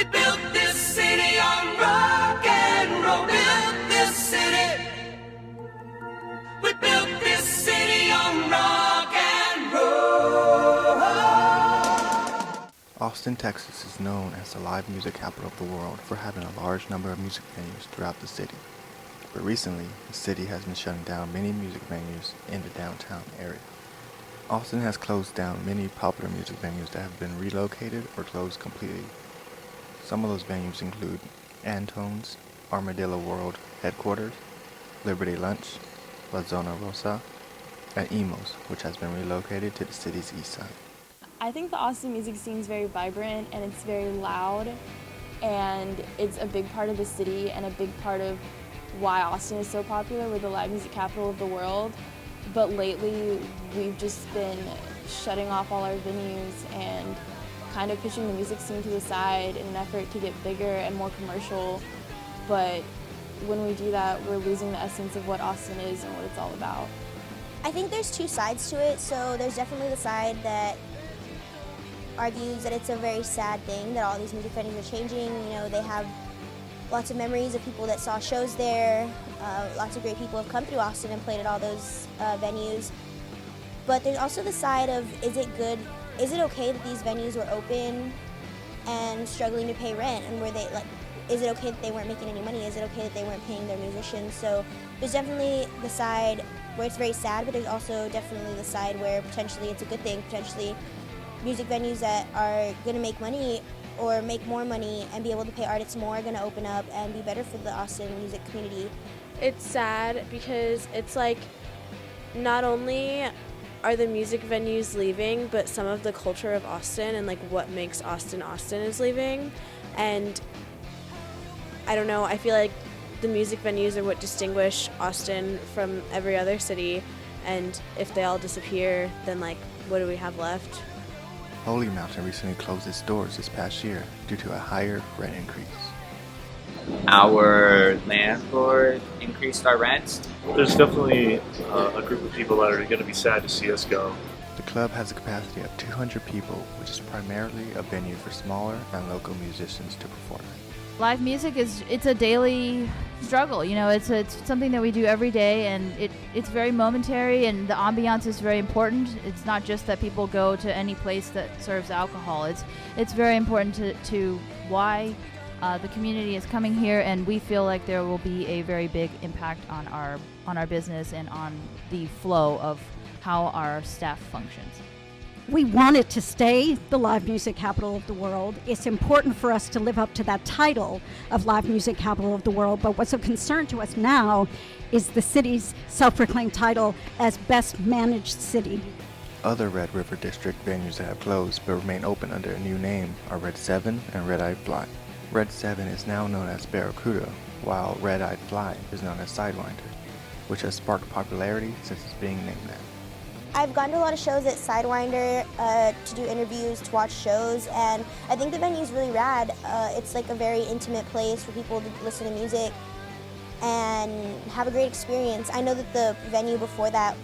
We built this city on rock and roll. Built this city. We built this city on rock and roll. Austin, Texas is known as the live music capital of the world for having a large number of music venues throughout the city. But recently, the city has been shutting down many music venues in the downtown area. Austin has closed down many popular music venues that have been relocated or closed completely. Some of those venues include Antone's, Armadillo World Headquarters, Liberty Lunch, La Zona Rosa, and Emos, which has been relocated to the city's east side. I think the Austin music scene is very vibrant and it's very loud, and it's a big part of the city and a big part of why Austin is so popular. We're the live music capital of the world, but lately we've just been shutting off all our venues and kind of pushing the music scene to the side in an effort to get bigger and more commercial. But when we do that, we're losing the essence of what Austin is and what it's all about. I think there's two sides to it. So there's definitely the side that argues that it's a very sad thing that all these music venues are changing. You know, they have lots of memories of people that saw shows there. Lots of great people have come through Austin and played at all those venues. But there's also the side of, is it okay that these venues were open and struggling to pay rent, and is it okay that they weren't making any money? Is it okay that they weren't paying their musicians? So there's definitely the side where it's very sad, but there's also definitely the side where potentially it's a good thing. Potentially music venues that are going to make money or make more money and be able to pay artists more are going to open up and be better for the Austin music community. It's sad because it's like not only are the music venues leaving, but some of the culture of Austin and like what makes Austin Austin is leaving. And I don't know, I feel like the music venues are what distinguish Austin from every other city, and if they all disappear, then like what do we have left? Holy Mountain recently closed its doors this past year due to a higher rent increase. Our landlord increased our rent. There's definitely a group of people that are going to be sad to see us go. The club has a capacity of 200 people, which is primarily a venue for smaller and local musicians to perform at. Live music it's a daily struggle. You know, it's something that we do every day, and it's very momentary, and the ambiance is very important. It's not just that people go to any place that serves alcohol. It's very important to why the community is coming here, and we feel like there will be a very big impact on our business and on the flow of how our staff functions. We want it to stay the live music capital of the world. It's important for us to live up to that title of live music capital of the world, but what's of concern to us now is the city's self-proclaimed title as best managed city. Other Red River District venues that have closed but remain open under a new name are Red 7 and Red Eyed Fly. Red 7 is now known as Barracuda, while Red Eyed Fly is known as Sidewinder, which has sparked popularity since it's being named that. I've gone to a lot of shows at Sidewinder to do interviews, to watch shows, and I think the venue is really rad. It's like a very intimate place for people to listen to music and have a great experience. I know that the venue before that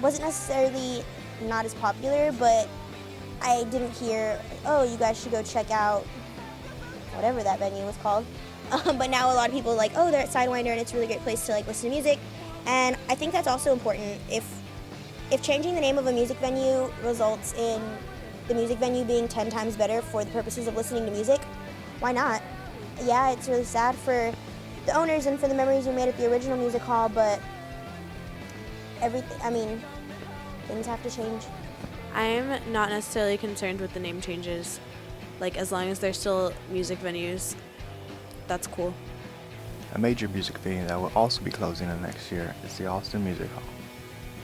wasn't necessarily not as popular, but I didn't hear, oh, you guys should go check out whatever that venue was called. But now a lot of people are like, oh, they're at Sidewinder and it's a really great place to like listen to music. And I think that's also important. If changing the name of a music venue results in the music venue being 10 times better for the purposes of listening to music, why not? Yeah, it's really sad for the owners and for the memories we made at the original music hall, but things have to change. I'm not necessarily concerned with the name changes. Like, as long as they're still music venues, that's cool. A major music venue that will also be closing in the next year is the Austin Music Hall.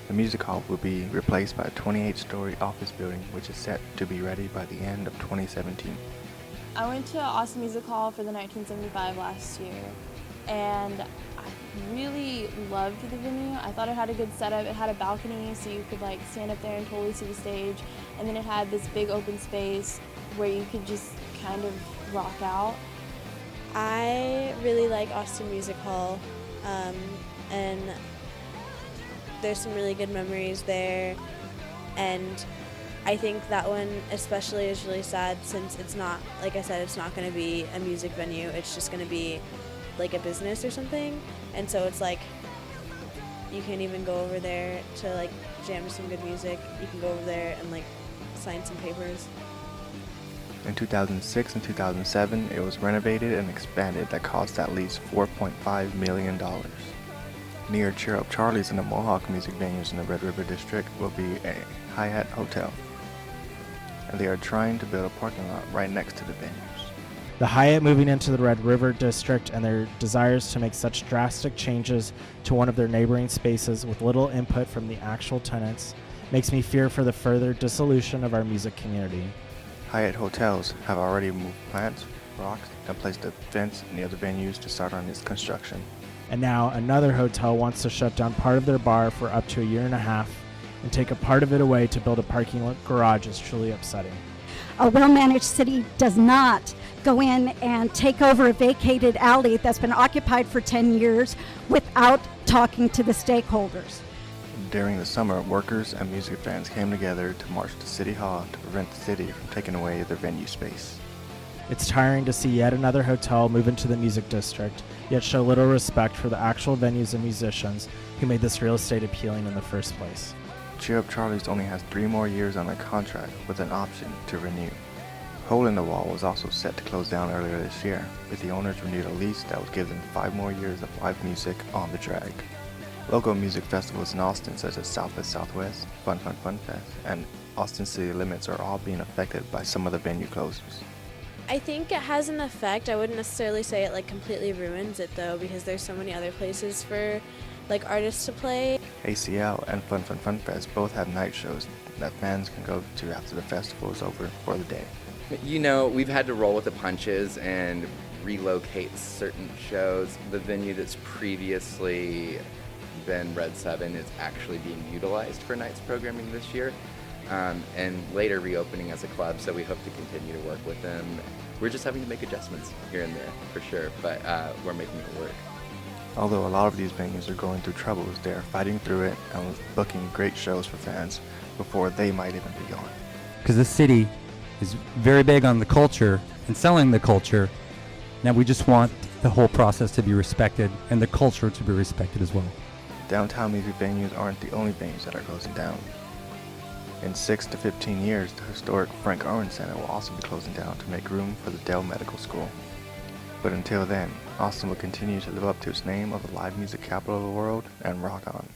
The music hall will be replaced by a 28-story office building, which is set to be ready by the end of 2017. I went to Austin Music Hall for the 1975 last year, and I really loved the venue. I thought it had a good setup. It had a balcony, so you could like stand up there and totally see the stage, and then it had this big open space where you could just kind of rock out. I really like Austin Music Hall, and there's some really good memories there, and I think that one especially is really sad since it's not, like I said, it's not going to be a music venue. It's just going to be like a business or something. And so it's like you can't even go over there to like jam to some good music. You can go over there and like sign some papers. In 2006 and 2007, it was renovated and expanded that cost at least $4.5 million. Near Cheer Up Charlie's and the Mohawk music venues in the Red River District will be a Hyatt Hotel. And they are trying to build a parking lot right next to the venues. The Hyatt moving into the Red River District and their desires to make such drastic changes to one of their neighboring spaces with little input from the actual tenants makes me fear for the further dissolution of our music community. Hyatt Hotels have already moved plants, rocks, and placed a fence near the venues to start on its construction. And now another hotel wants to shut down part of their bar for up to a year and a half and take a part of it away to build a parking garage is truly upsetting. A well-managed city does not go in and take over a vacated alley that's been occupied for 10 years without talking to the stakeholders. During the summer, workers and music fans came together to march to City Hall to prevent the city from taking away their venue space. It's tiring to see yet another hotel move into the music district, yet show little respect for the actual venues and musicians who made this real estate appealing in the first place. Cheer Up Charlie's only has 3 more years on their contract with an option to renew. Hole in the Wall was also set to close down earlier this year, but the owners renewed a lease that would give them 5 more years of live music on the drag. Local music festivals in Austin such as South by Southwest, Fun Fest, and Austin City Limits are all being affected by some of the venue closures. I think it has an effect. I wouldn't necessarily say it like completely ruins it though, because there's so many other places for like artists to play. ACL and Fun Fest both have night shows that fans can go to after the festival is over for the day. You know, we've had to roll with the punches and relocate certain shows. The venue that's previously been Red 7 is actually being utilized for nights programming this year, and later reopening as a club, so we hope to continue to work with them. We're just having to make adjustments here and there, for sure, but we're making it work. Although a lot of these venues are going through troubles, they are fighting through it and booking great shows for fans before they might even be gone. Because the city is very big on the culture and selling the culture. Now we just want the whole process to be respected and the culture to be respected as well. Downtown music venues aren't the only venues that are closing down. In 6 to 15 years, the historic Frank Owen Center will also be closing down to make room for the Dell Medical School. But until then, Austin will continue to live up to its name of the live music capital of the world and rock on.